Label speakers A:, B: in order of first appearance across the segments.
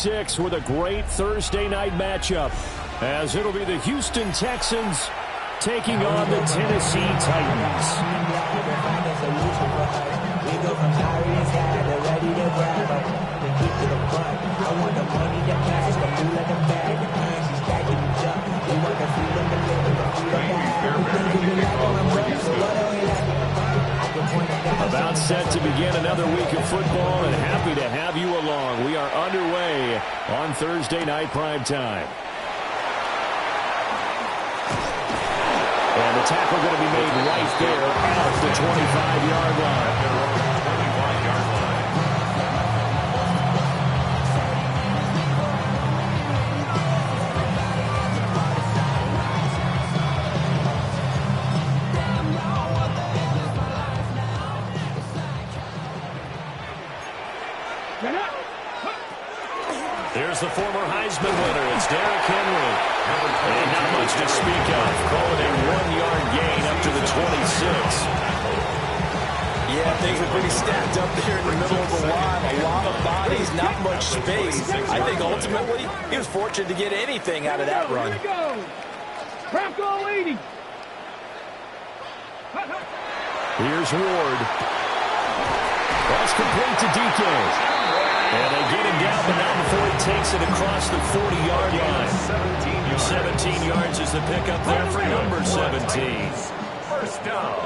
A: 6 with a great Thursday night matchup, as it'll be the Houston Texans taking on the Tennessee Titans. About set to begin another week of football, and happy to have you along. We are underway on Thursday night primetime. And the tackle going to be made right there at the 25-yard line. There's the former Heisman winner. It's Derrick Henry. And not much to speak of. Call it a 1-yard gain up to the 26.
B: Yeah, things are pretty stacked up there in the middle of the line. A lot of bodies, not much space. I think ultimately he was fortunate to get anything out of that run.
C: Bronco leading.
A: Here's Ward. That's complete to DK. And they get him down, but not before he takes it across the 40-yard line. 17 yards is the pickup there for number 17.
D: First down.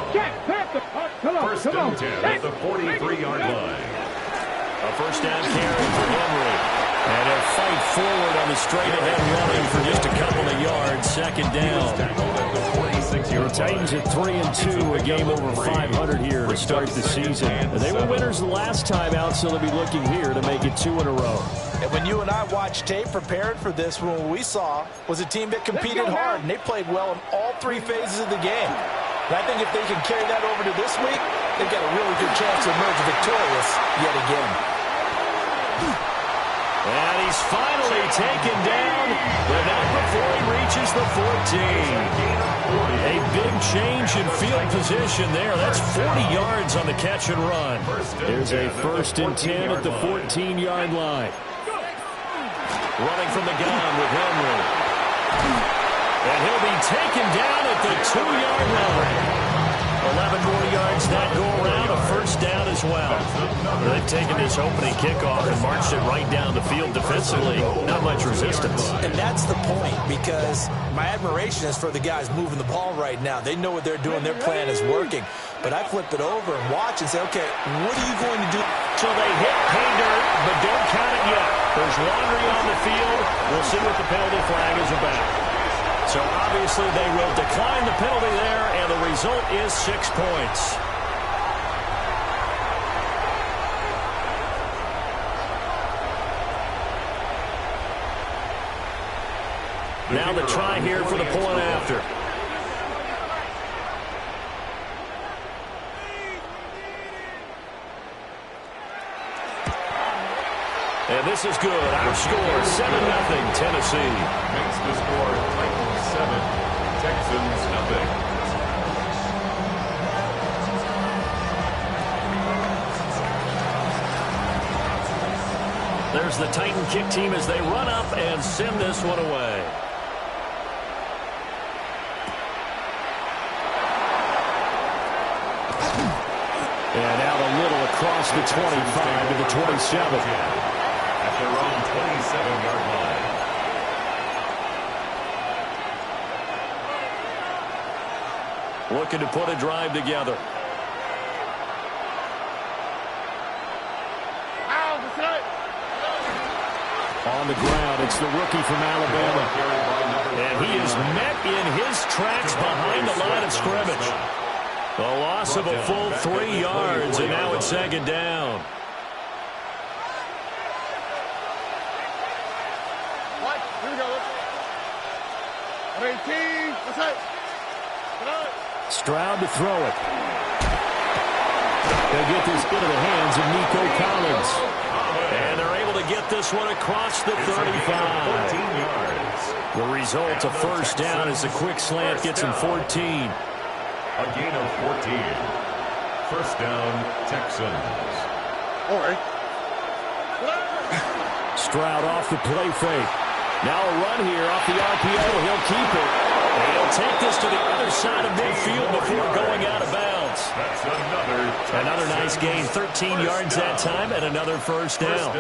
C: First
D: down 10 at the 43-yard line.
A: A first down carry for Henry. And he'll fight forward on the straight-ahead running for just a couple of yards. Second down. The Titans at 3-2, a game over 500 here to start the season. They were winners the last time out, so they'll be looking here to make it 2 in a row.
B: And when you and I watched tape prepared for this, what we saw was a team that competed hard, and they played well in all 3 phases of the game. And I think if they can carry that over to this week, they've got a really good chance to emerge victorious yet again.
A: And he's finally taken down, but not before he reaches the 14. A big change in field position there. That's 40 yards on the catch and run. There's a 1st and 10 at the 14-yard line. Running from the gun with Henry. And he'll be taken down at the 2-yard line. 11 more yards that go around, a first down as well. They've taken this opening kickoff and marched it right down the field defensively. Not much resistance.
B: And that's the point, because my admiration is for the guys moving the ball right now. They know what they're doing. Their plan is working. But I flip it over and watch and say, okay, what are you going to do?
A: So they hit pay dirt, but don't count it yet. There's laundry on the field. We'll see what the penalty flag is about. So obviously they will decline the penalty there, and the result is 6 points. Now the try here for the point after. And this is good. Our score, 7-0 Tennessee.
D: Makes the score Titans 7, Texans nothing.
A: There's the Titan kick team as they run up and send this one away. And out a little across the 25 to the 27.
D: At their own 27-yard line.
A: Looking to put a drive together. On the ground, it's the rookie from Alabama. And he is met in his tracks behind the line of scrimmage. The loss of a full 3 yards, and now it's second down.
C: Here we go. 18.
A: Stroud to throw it. They get this into the hands of Nico Collins. And they're able to get this one across the 35.
D: 14 yards.
A: The result, a first down as a quick slant gets him 14.
D: A gain of 14. First down, Texans.
C: All right.
A: Stroud off the play fake. Now a run here off the RPO. He'll keep it. And he'll take this to the other side of midfield before going out of bounds.
D: That's
A: Another nice gain. 13 yards that time and another first down.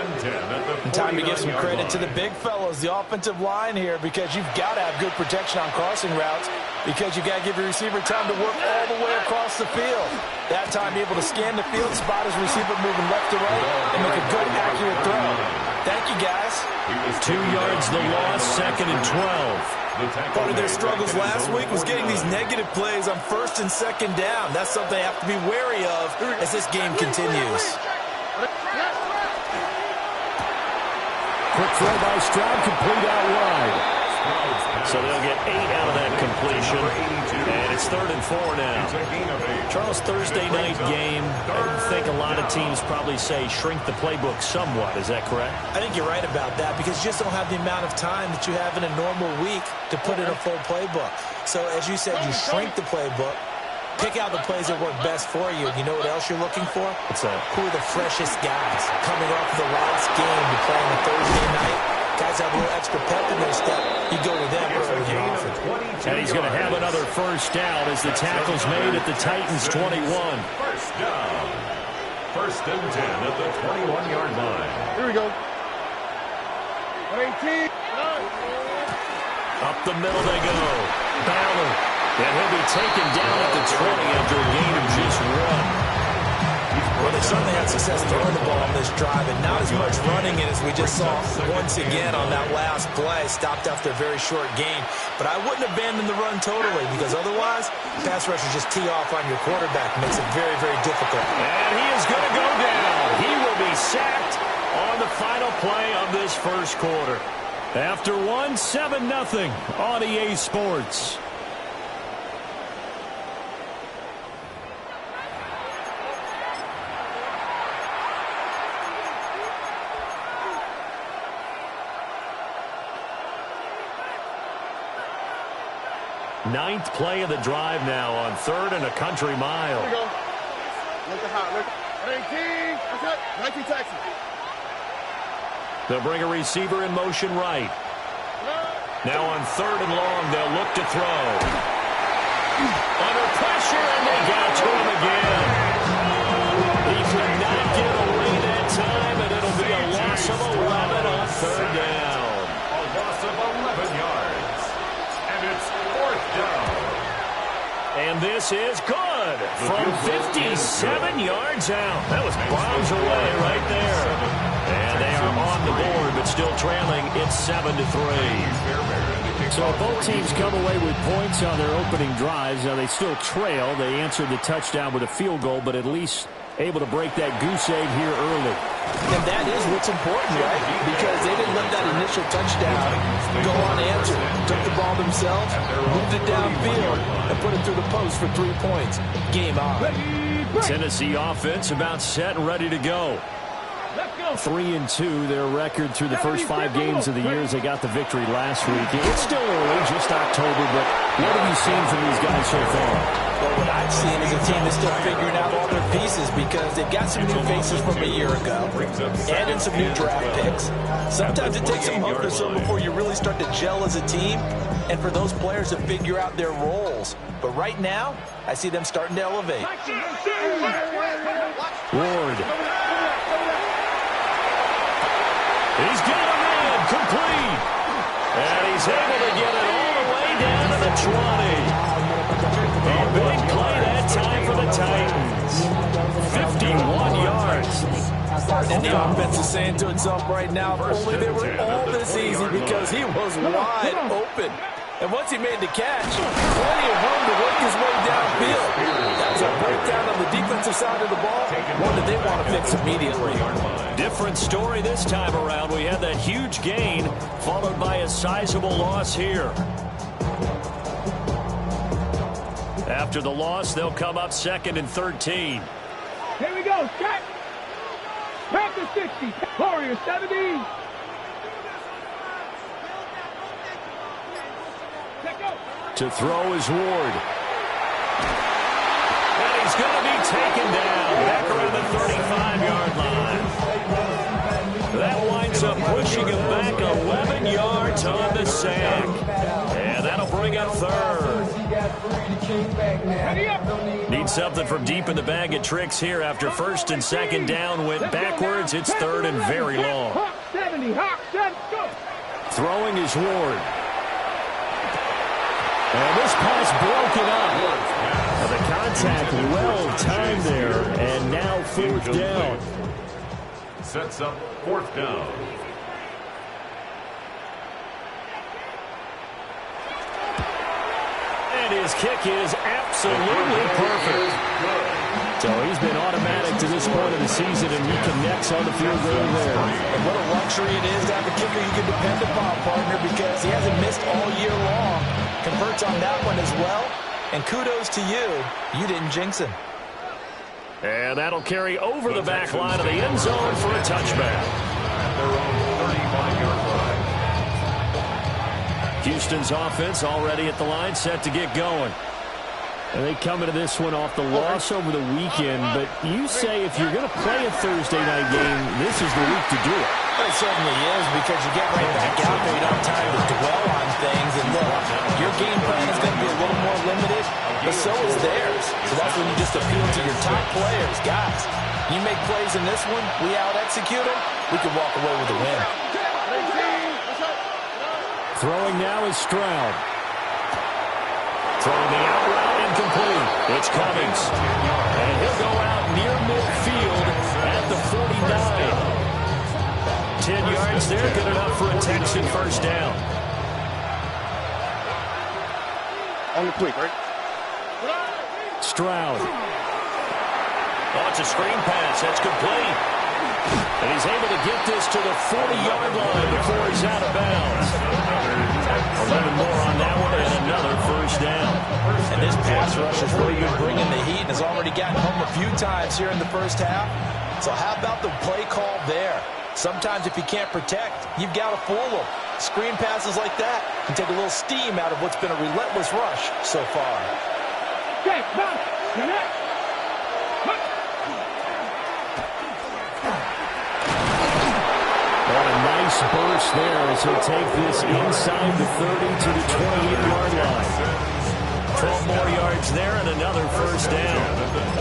B: Time to give some credit to the big fellows, the offensive line here, because you've got to have good protection on crossing routes because you've got to give your receiver time to work all the way across the field. That time able to scan the field, spot his receiver moving left to right, and make a good, accurate throw. Thank you, guys.
A: 2 yards the loss, 2nd and 12.
B: Part of their struggles last week was getting these negative plays on 1st and 2nd down. That's something they have to be wary of as this game continues.
A: Quick throw by Stroud, complete out wide. So they'll get 8 out of that completion. And it's 3rd and 4 now. Charles, Thursday night game. I think a lot of teams probably say shrink the playbook somewhat. Is that correct?
B: I think you're right about that because you just don't have the amount of time that you have in a normal week to put in a full playbook. So as you said, you shrink the playbook, pick out the plays that work best for you. You know what else you're looking for?
A: What's that?
B: Who are the freshest guys coming off of the last game to play on a Thursday night? Guys have a little extra pep in their step. You go to them early and often.
A: And he's going to have another first down as the tackle's made at the Titans' 21.
D: First down. 1st and 10 at the 21-yard line.
C: Here we go. 18.
A: Up the middle they go. Ballard. And he'll be taken down at the 20 after a gain of just 1.
B: Well, they certainly had success throwing the ball on this drive, and not as much running it as we just saw once again on that last play. Stopped after a very short gain. But I wouldn't abandon the run totally because otherwise, pass rushers just tee off on your quarterback. Makes it very, very difficult.
A: And he is going to go down. He will be sacked on the final play of this first quarter. After 7-0 on EA Sports. Ninth play of the drive now on 3rd and a country mile.
C: Here we go. Look at hot. Look. 18. That's it. 19 Texas.
A: They'll bring a receiver in motion right. Now on 3rd and long, they'll look to throw. Under pressure, and they got to him again. He could not get away that time, and it'll be a loss of 11 on 3rd down.
D: A loss of 11 yards. And it's 4th down.
A: And this is good from 57 yards out. That was bombs away right there. And they are on the board, but still trailing. It's 7-3. So both teams come away with points on their opening drives. Now they still trail. They answered the touchdown with a field goal, but at least able to break that goose egg here early.
B: And that is what's important, right? Because they didn't let that initial touchdown go unanswered. Took the ball themselves, moved it downfield, and put it through the post for 3 points. Game on.
A: Tennessee offense about set and ready to go. 3-2, their record through the first 5 games of the year as they got the victory last week. It's still early, just October, but what have you seen from these guys so far?
B: Well, what I've seen is a team that's still figuring out all their pieces because they've got some new faces from a year ago and in some new draft picks. Sometimes it takes a month or so before you really start to gel as a team and for those players to figure out their roles. But right now, I see them starting to elevate.
A: Ward. He's got a man complete. And he's able to get it all the way down to the 20. A big play that time for the Titans. 51 yards.
B: And the offense is saying to itself right now, if only they were all this easy because he was wide open. And once he made the catch, plenty of room to work his way downfield. That's a breakdown on the defensive side of the ball, one that they want to fix immediately.
A: Different story this time around. We had that huge gain followed by a sizable loss here. After the loss, they'll come up 2nd and 13.
C: Here we go. Check. Panther 60. Warriors 70.
A: To throw is Ward. And he's going to be taken down back around the 35-yard line. That winds up pushing him back 11 yards on the sack. And that'll bring up third. Need something from deep in the bag of tricks here after first and second down went backwards. It's third and very long. Throwing is Ward. And this pass broken up. The contact well timed there, and now fourth down.
D: Sets up fourth down.
A: And his kick is absolutely perfect. So he's been automatic to this point of the season, and he connects on the field goal there.
B: And what a luxury it is to have a kicker you can depend upon, partner, because he hasn't missed all year long. Converts on that one as well. And kudos to you. You didn't jinx him.
A: And that'll carry over the back line of the end zone for a touchback.
D: At their own 35-yard line.
A: Houston's offense already at the line, set to get going. And they come into this one off the loss over the weekend, but you say if you're going to play a Thursday night game, this is the week to do it.
B: Well, it certainly is, because you get right back out there. You don't have time to dwell on things. And look, your game plan is going to be a little more limited, but so is theirs. So that's when you just appeal to your top players. Guys, you make plays in this one, we out-execute them, we can walk away with a win.
A: Throwing now is Stroud. Throwing the out route incomplete. It's Cummings. And he'll go out near midfield at the 49. 10 yards there, good enough for a Texan first down.
C: On the quick, right?
A: Stroud. Oh, it's a screen pass. That's complete. And he's able to get this to the 40-yard line before he's out of bounds. 11 more on that one and another first down.
B: And this pass rush has really been bringing the heat and has already gotten home a few times here in the first half. So how about the play call there? Sometimes if you can't protect, you've got to fool them. Screen passes like that can take a little steam out of what's been a relentless rush so far.
A: What a nice burst there as he'll take this inside the 30 to the 28-yard line. 12 more yards there and another first down.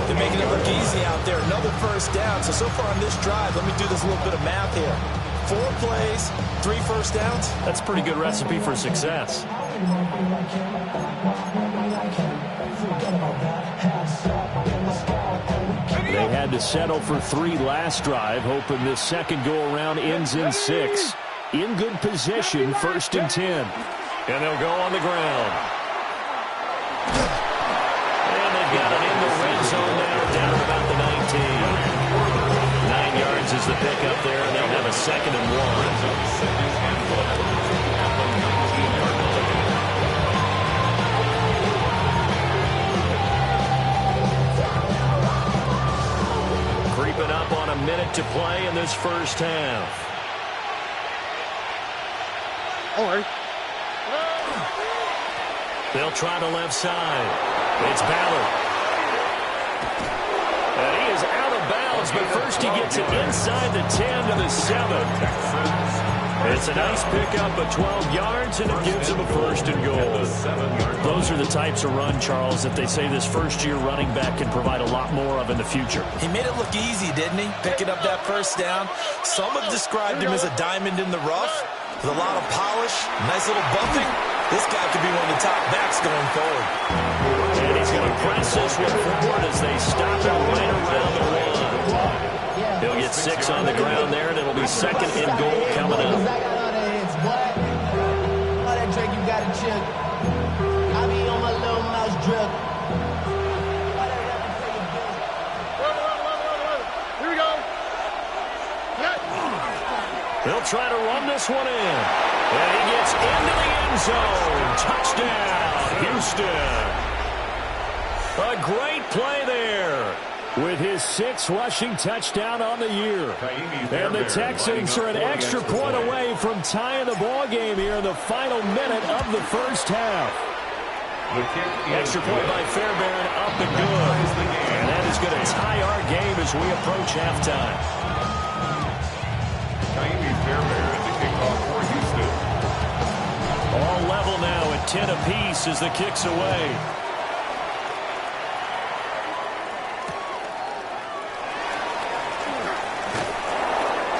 B: They're making it look easy out there. Another first down. So far on this drive, let me do this little bit of math here. 4 plays, 3 first downs.
A: That's a pretty good recipe for success. They had to settle for 3 last drive, hoping this second go-around ends in 6. In good position, first and 10. And they'll go on the ground. And they've got it in the red zone now, down about the 19. 9 yards is the pickup there, and they'll have a second and 1. Creeping up on a minute to play in this first half.
C: All right.
A: They'll try the left side. It's Ballard. And he is out of bounds, but first he gets it inside the 10 to the 7. It's a nice pickup of 12 yards, and it gives him a first and goal. Those are the types of run, Charles, that they say this first-year running back can provide a lot more of in the future.
B: He made it look easy, didn't he? Picking up that first down. Some have described him as a diamond in the rough with a lot of polish, nice little bumping. This guy could be one of the top backs going forward.
A: And he's going to press this one forward as they stop it right around the 1. He'll get 6 on the ground there, and it'll be second and goal coming up.
C: Here we go.
A: They'll try to run this one in. And he gets into the end zone. Touchdown, Houston. A great play there with his 6th rushing touchdown on the year. And the Texans are an extra point away from tying the ball game here in the final minute of the first half. Extra point by Fairbairn, up and good. And that is going to tie our game as we approach halftime.
D: Fairbairn
A: 10 apiece as the kick's away.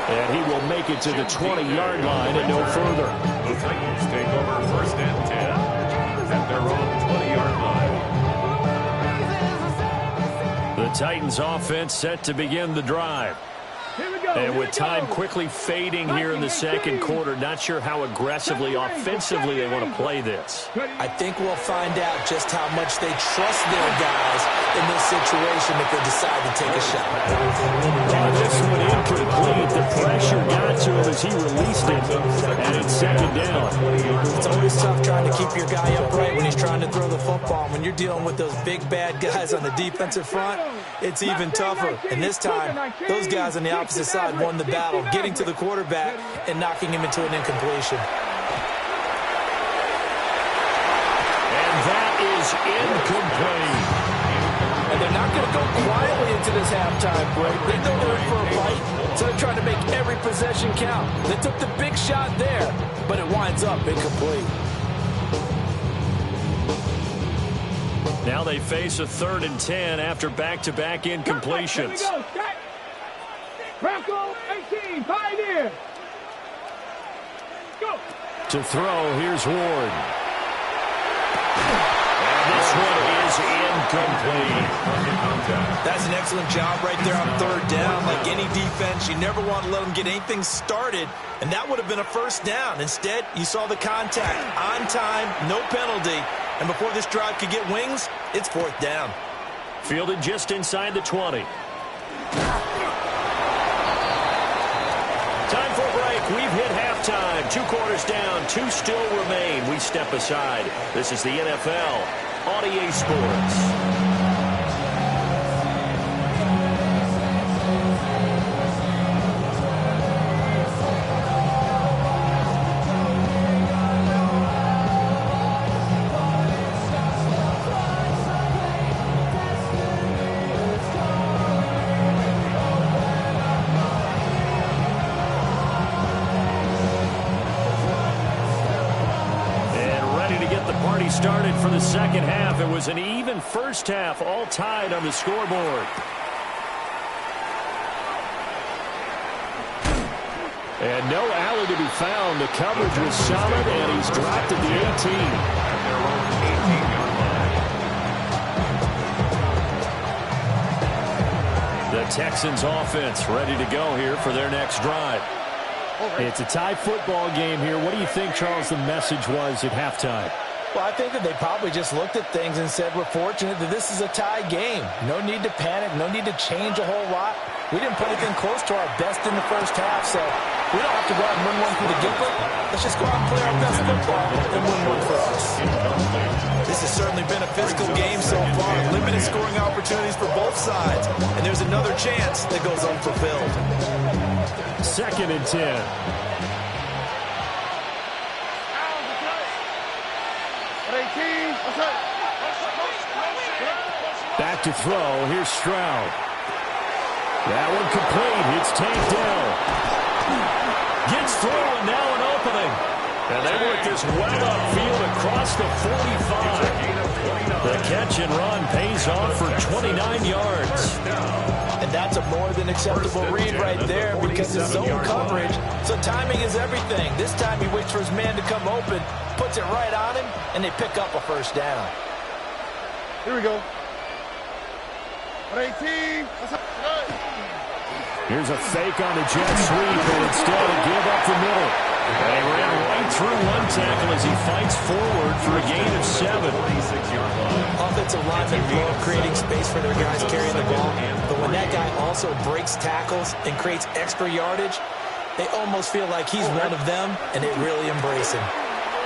A: And he will make it to the 20-yard line and no further.
D: The Titans take over 1st and 10 at their own 20-yard line.
A: The Titans offense set to begin the drive. And with time quickly fading here in the second quarter, not sure how aggressively, offensively they want to play this.
B: I think we'll find out just how much they trust their guys in this situation if they decide to take a shot.
A: This one incomplete. The pressure got to him as he released it, and it's 2nd down.
B: It's always tough trying to keep your guy upright when he's trying to throw the football. When you're dealing with those big, bad guys on the defensive front, it's even tougher. And this time, those guys on the opposite side won the battle, getting to the quarterback and knocking him into an incompletion.
A: And that is incomplete.
B: And they're not going to go quietly into this halftime break. They know they're in for a fight, so they're trying to make every possession count. They took the big shot there, but it winds up incomplete.
A: Now they face a 3rd and 10 after back-to-back incompletions.
C: Bronco 18, Pioneer. Go.
A: To throw, here's Ward. And this one is incomplete.
B: That's an excellent job right there on 3rd down. Like any defense, you never want to let them get anything started, and that would have been a 1st down. Instead, you saw the contact on time, no penalty, and before this drive could get wings, it's 4th down.
A: Fielded just inside the 20. Time for a break. We've hit halftime. 2 quarters down. 2 still remain. We step aside. This is the NFL on EA Sports. Started for the second half. It was an even first half, all tied on the scoreboard. And no alley to be found. The coverage was solid, and he's dropped at the 18. The Texans offense ready to go here for their next drive. It's a tie football game here. What do you think, Charles, the message was at halftime?
B: Well, I think that they probably just looked at things and said, we're fortunate that this is a tie game. No need to panic. No need to change a whole lot. We didn't play anything close to our best in the first half, so we don't have to go out and win one for the Gipper. Let's just go out and play our best football and win one for us. This has certainly been a physical game so far. Limited scoring opportunities for both sides. And there's another chance that goes unfulfilled.
A: 2nd and 10. Back to throw. Here's Stroud. That one complete. It's tanked down. Gets through, and now an opening. And they work this well upfield across the 45. The catch and run pays off for 29 yards.
B: And that's a more than acceptable read right there because it's zone coverage. So timing is everything. This time he waits for his man to come open, puts it right on him, and they pick up a 1st down.
C: Here we go. 18.
A: Here's a fake on the jet sweep, and instead a give up the middle. And he ran right through one tackle as he fights forward for a gain of 7.
B: Offensive linemen love creating space for their guys carrying the ball, but when that guy also breaks tackles and creates extra yardage, they almost feel like he's one of them, and they really embrace him.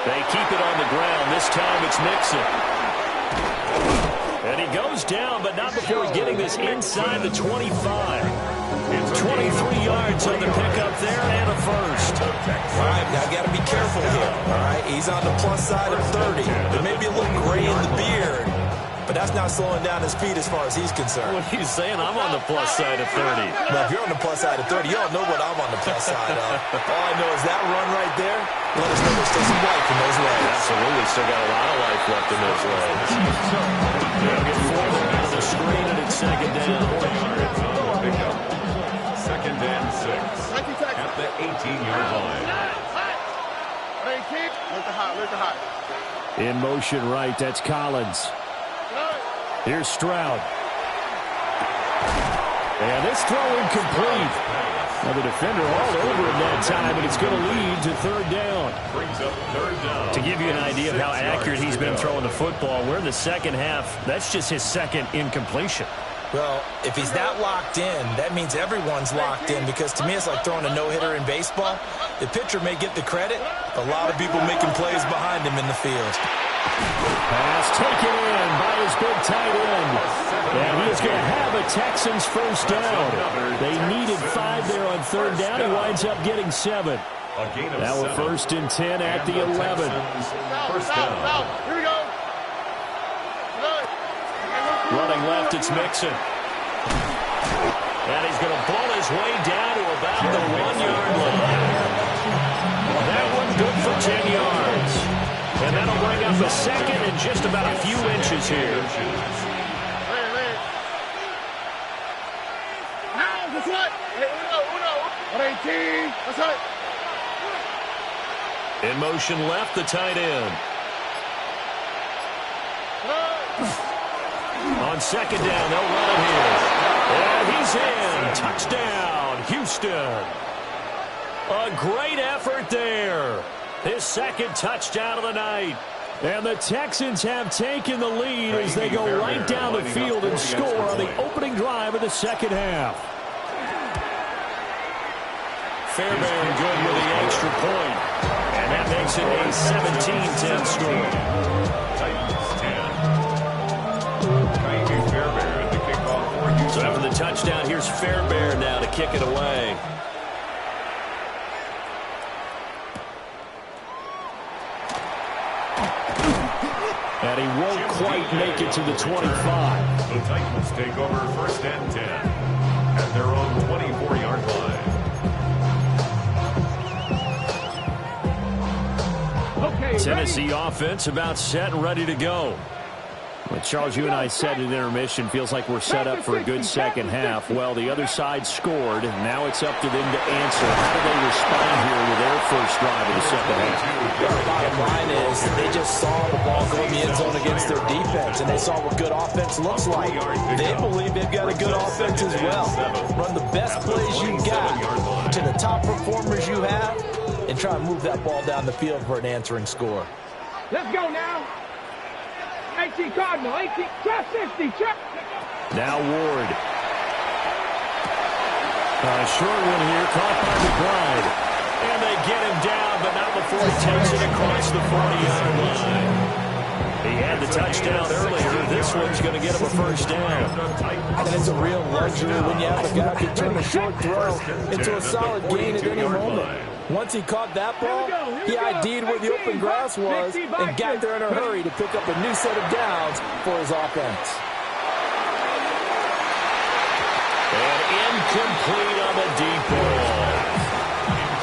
A: They keep it on the ground. This time it's Mixon. And he goes down, but not before getting this inside the 25. 23 yards on the pickup there and a 1st.
B: All right, now got to be careful here. All right, he's on the plus side of 30. There may be a little gray in the beard, but that's not slowing down his speed as far as he's concerned.
A: What are you saying? I'm on the plus side of 30.
B: Well, if you're on the plus side of 30, you don't know what I'm on the plus side of. All I know is that run right there let us know There's still some life in those legs.
A: Absolutely, still got a lot of life left in those legs. They'll get forward out of the screen, and it's second down.
D: Second and 6 at the 18-yard line.
A: In motion right, that's Collins. Here's Stroud. And this throw incomplete. Now the defender all over him that time, and it's going to lead to third down.
D: Brings up third down.
A: To give you an idea of how accurate he's been throwing the football, we're in the second half. That's just his second incompletion.
B: Well, if he's not locked in, that means everyone's locked in, because to me it's like throwing a no-hitter in baseball. The pitcher may get the credit, a lot of people making plays behind him in the field.
A: Pass taken in by his big tight end. And he is going to have a Texans first down. They needed 5 there on third down. He winds up getting 7. Now we're first and 10 at the 11.
D: First down.
C: Here we go.
A: Running left, it's Mixon. And he's going to pull his way down to about the 1-yard line. That one good for 10 yards. And that'll bring up a second and just about a few inches here. In motion left, the tight end. On second down, they'll run it here. And he's in. Touchdown, Houston. A great effort there. His second touchdown of the night. And the Texans have taken the lead as they go right down the field and score on the opening drive of the second half. Fairbairn good with the extra point. And that makes it a 17-10 score.
D: Titans 10. Ka'imi Fairbairn, the kickoff for Houston.
A: So after the touchdown, here's Fairbairn now to kick it away. And he won't quite make it to the 25.
D: The Titans take over first and 10 at their own 24-yard line.
C: Okay,
A: Tennessee offense about set and ready to go. Well, Charles, you and I said at intermission, feels like we're set up for a good second half. Well, the other side scored. Now it's up to them to answer. How do they respond here with their first drive of the second half?
B: The bottom line is they just saw the ball go in the end zone against their defense, and they saw what good offense looks like. They believe they've got a good offense as well. Run the best plays you got to the top performers you have, and try and move that ball down the field for an answering score.
C: Let's go now. 18 Cardinal, 18, trap 60, trap.
A: Now Ward. A short one here, caught by McBride. And they get him down, but not before he takes it across the 40-yard line. He had the touchdown earlier. This one's going to get him a first down.
B: And it's a real luxury when you have a guy who can turn a short throw into a solid gain at any moment. Once he caught that ball, he ID'd where the open grass was and got there in a hurry to pick up a new set of downs for his offense.
A: And incomplete on the deep ball.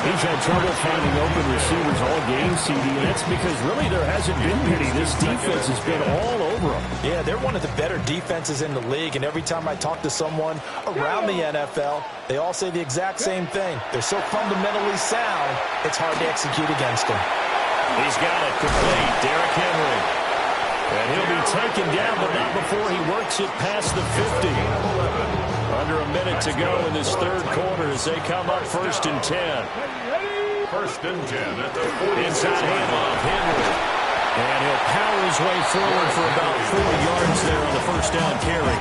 A: He's had trouble finding open receivers all game, CD, and that's because really there hasn't been many. This defense has been all over them.
B: Yeah, they're one of the better defenses in the league, and every time I talk to someone around the NFL, they all say the exact same thing. They're so fundamentally sound, it's hard to execute against them.
A: He's got it complete. Derrick Henry. And he'll be taken down, but not before he works it past the 50. Under a minute to go in this third quarter as they come up first and 10.
D: First and 10 at the 40.
A: Inside handoff, Henry. And he'll power his way forward for about 40 yards there on the first down carry.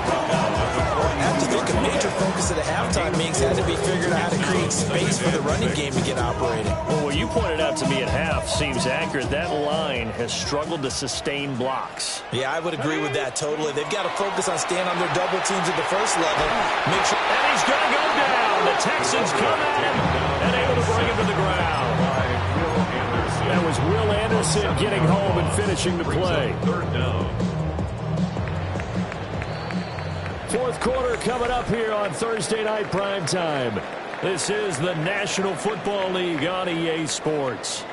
B: I have to think a major focus of the halftime meetings had to be figuring out how to create space for the running game to get operating.
A: Well, what you pointed out to me at half seems accurate. That line has struggled to sustain blocks.
B: Yeah, I would agree with that totally. They've got to focus on staying on their double teams at the first level. Make sure.
A: And he's going to go down. The Texans come at him and able to bring him to the ground. That was Will Anderson getting home and finishing the play.
D: Third down.
A: Fourth quarter coming up here on Thursday Night Primetime. This is the National Football League on EA Sports.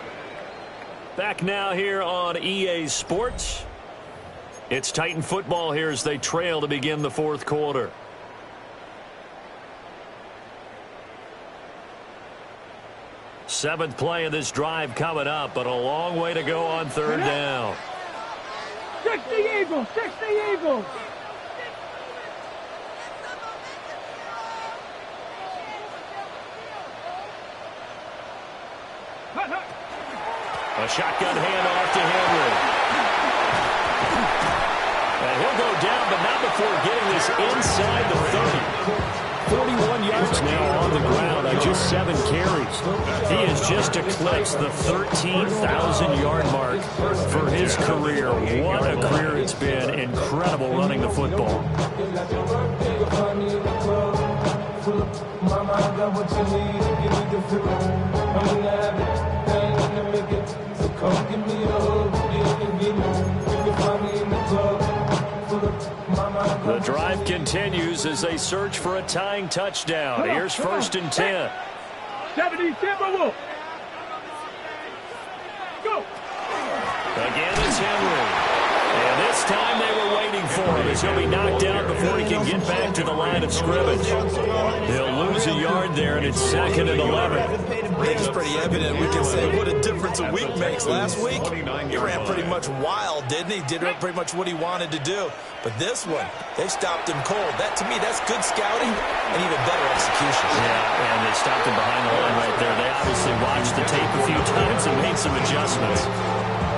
A: Back now here on EA Sports. It's Titan football here as they trail to begin the fourth quarter. Seventh play of this drive coming up, but a long way to go on third down.
C: 60 Eagles, 60 Eagles.
A: A shotgun handoff to Henry. And he'll go down, but not before getting this inside the 30. 41 yards now on the ground on just 7 carries. He has just eclipsed the 13,000-yard mark for his career. What a career it's been. Incredible running the football. The drive continues as they search for a tying touchdown. Here's first and 10.
C: 70 Timberwolves. Go.
A: Again, it's Henry. And this time they were waiting for him as he'll be knocked out before he can get back to the line of scrimmage. He'll lose a yard there, and it's 2nd and 11.
B: I think it's pretty evident. We can say what a difference a week makes. Last week, he ran pretty much wild, didn't he? Did pretty much what he wanted to do. But this one, they stopped him cold. That, to me, that's good scouting and even better execution.
A: Yeah, and they stopped him behind the line right there. They obviously watched the tape a few times and made some adjustments.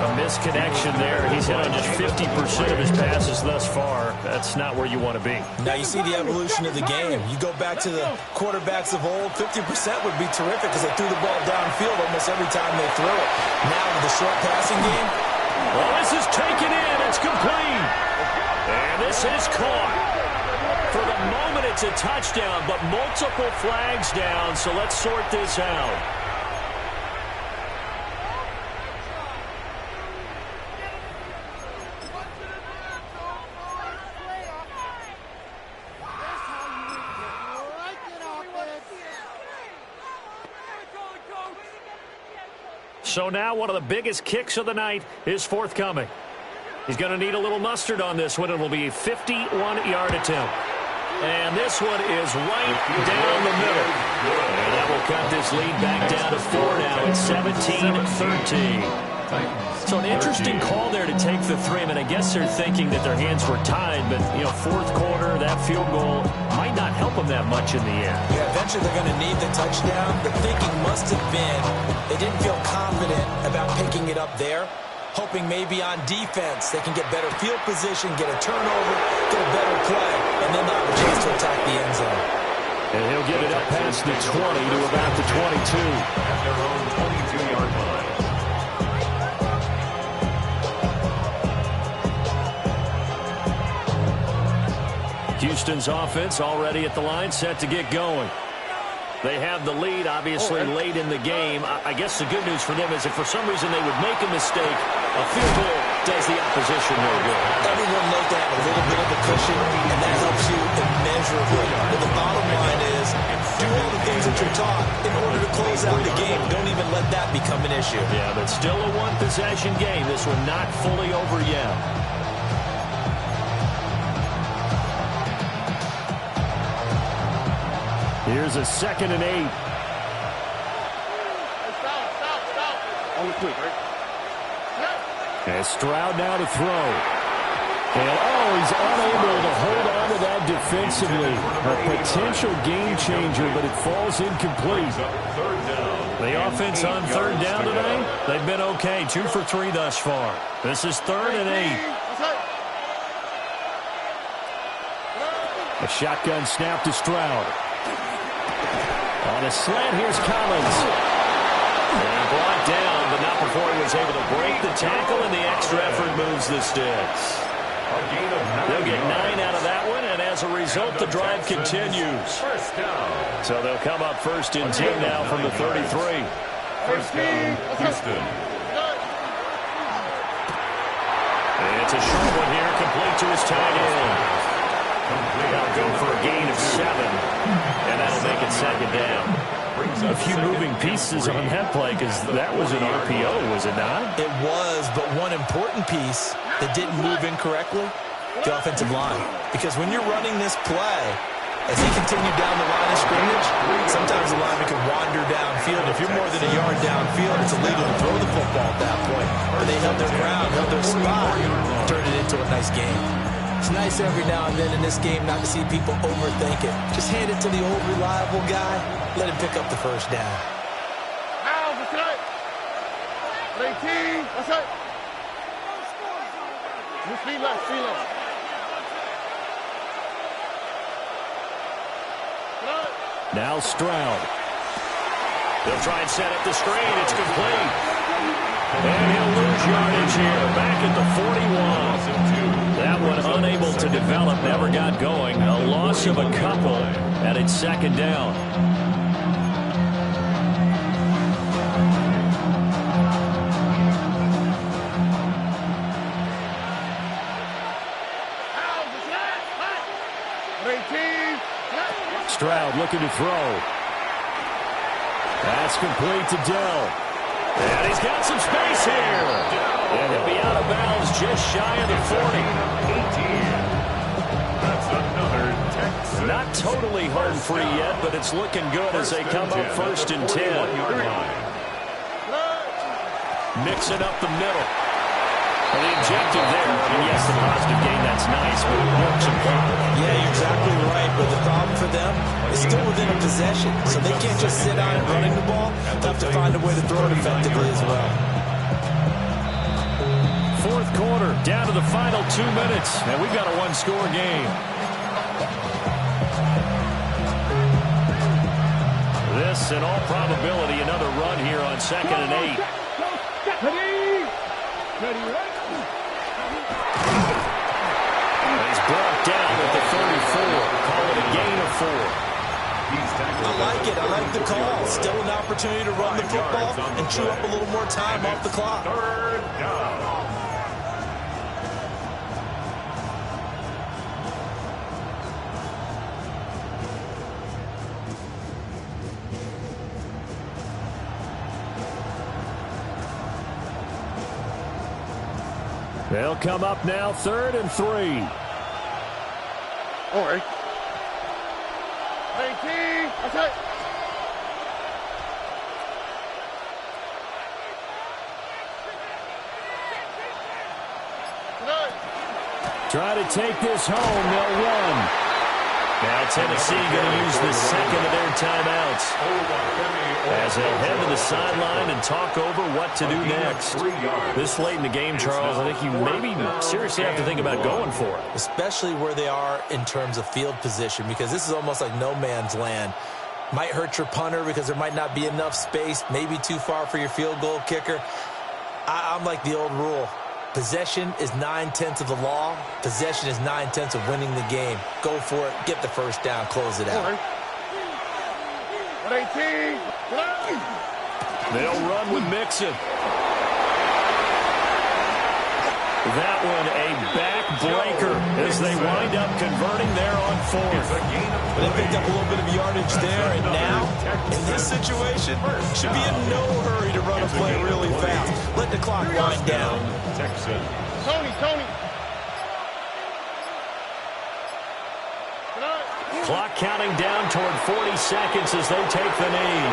A: A misconnection there. He's hit on just 50% of his passes thus far. That's not where you want to be.
B: Now you see the evolution of the game. You go back to the quarterbacks of old, 50% would be terrific because they threw the ball downfield almost every time they threw it. Now with the short passing game.
A: Well, this is taken in. It's complete. And this is caught. For the moment, it's a touchdown, but multiple flags down, so let's sort this out. So now one of the biggest kicks of the night is forthcoming. He's going to need a little mustard on this one. It will be a 51-yard attempt. And this one is right down the middle. And that will cut this lead back down to 4 now. It's 17-13. So an interesting call there to take the 3. I mean, I guess they're thinking that their hands were tied, but, you know, fourth quarter, that field goal might not help them that much in the end.
B: Yeah, eventually they're going to need the touchdown. The thinking must have been they didn't feel confident about picking it up there, hoping maybe on defense they can get better field position, get a turnover, get a better play, and then they'll have a chance to attack the end zone.
A: And he'll get it up past the 20 to about the 22.
D: At their own 22-yard line.
A: Houston's offense already at the line, set to get going. They have the lead, obviously, late in the game. I guess the good news for them is if for some reason they would make a mistake, a field goal does the opposition no good.
B: Everyone knows to have a little bit of a cushion, and that helps you immeasurably. But the bottom line is, do all the things that you're taught in order to close out the game. Don't even let that become an issue.
A: Yeah, but still a one-possession game. This one not fully over yet. Here's a 2nd and 8. And Stroud now to throw. And, he's unable to hold on to that defensively. A potential game changer, but it falls incomplete. The offense on third down tonight, they've been okay. 2 for 3 thus far. This is 3rd and 8. A shotgun snap to Stroud. On a slant, here's Collins. And brought down, but not before he was able to break the tackle, and the extra effort moves the sticks. They'll get 9 out of that one, and as a result, the drive continues. So they'll come up 1st and 10 now from the 33.
D: First down, Houston.
A: It's a short one here, complete to his tight end. They'll go for a gain of 7, and that'll make it 2nd down. A few moving pieces on that play because that was an RPO, was it not?
B: It was, but one important piece that didn't move incorrectly, the offensive line. Because when you're running this play, as he continued down the line of scrimmage, sometimes the lineman can wander downfield. If you're more than a yard downfield, it's illegal to throw the football at that point. But they held their ground, held their spot, and turned it into a nice game. It's nice every now and then in this game not to see people overthink it. Just hand it to the old reliable guy. Let him pick up the first down.
C: Now, what's it? 18, what's it? Just speed left, speed left.
A: Now Stroud. They'll try and set up the screen. It's complete. And he'll lose yardage here. Back at the 41. That one unable to develop, never got going. A loss of a couple, and it's second down. Stroud looking to throw. That's complete to Dell. And he's got some space here. And he'll be out of bounds just shy of the 40.
D: That's another Texan.
A: Not totally home free yet, but it's looking good as they come up first and 10. Mixing up the middle. Well, the objective there, and yes, the positive gain, that's nice, but it works in part.
B: Yeah, you're exactly right, but the problem for them is still within a possession, so they can't just sit on it running the ball. They have to find a way to throw it effectively as well.
A: Fourth quarter, down to the final 2 minutes, and we've got a one-score game. This, in all probability, another run here on 2nd and 8. He's brought down at the 34. Call it a gain of 4.
B: I like it. I like the call. Still an opportunity to run the football and chew up a little more time off the clock.
D: Third down.
A: They'll come up now, 3rd and 3.
C: All right. 18, that's it.
A: Try to take this home. They'll run. Now Tennessee going to use the second of their timeouts as they'll head to the sideline and talk over what to do next. This late in the game, Charles, I think you maybe seriously have to think about going for it.
B: Especially where they are in terms of field position, because this is almost like no man's land. Might hurt your punter because there might not be enough space, maybe too far for your field goal kicker. I'm like the old rule. Possession is 9/10 of the law. Possession is 9/10 of winning the game. Go for it. Get the first down. Close it out.
C: 18.
A: They'll run with Mixon. That one a backbreaker as they wind up converting there on 4th.
B: They picked up a little bit of yardage there, and now, in this situation, should be in no hurry to run a play really fast. Let the clock wind down.
D: Texan.
C: Tony.
A: Clock counting down toward 40 seconds as they take the knee.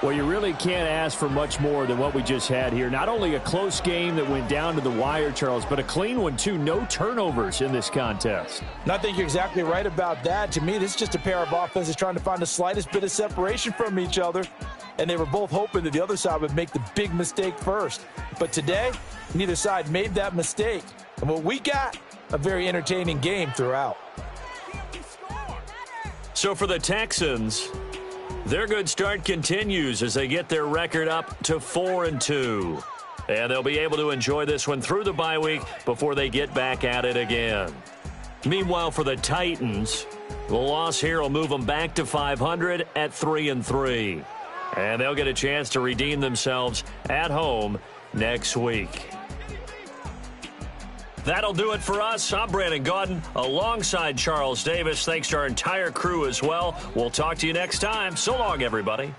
A: Well, you really can't ask for much more than what we just had here. Not only a close game that went down to the wire, Charles, but a clean one, too. No turnovers in this contest.
B: And I think you're exactly right about that. To me, this is just a pair of offenses trying to find the slightest bit of separation from each other. And they were both hoping that the other side would make the big mistake first. But today, neither side made that mistake. And what we got, a very entertaining game throughout.
A: So for the Texans, their good start continues as they get their record up to 4-2. And they'll be able to enjoy this one through the bye week before they get back at it again. Meanwhile, for the Titans, the loss here will move them back to 500 at 3-3. And they'll get a chance to redeem themselves at home next week. That'll do it for us. I'm Brandon Gaudin alongside Charles Davis. Thanks to our entire crew as well. We'll talk to you next time. So long, everybody.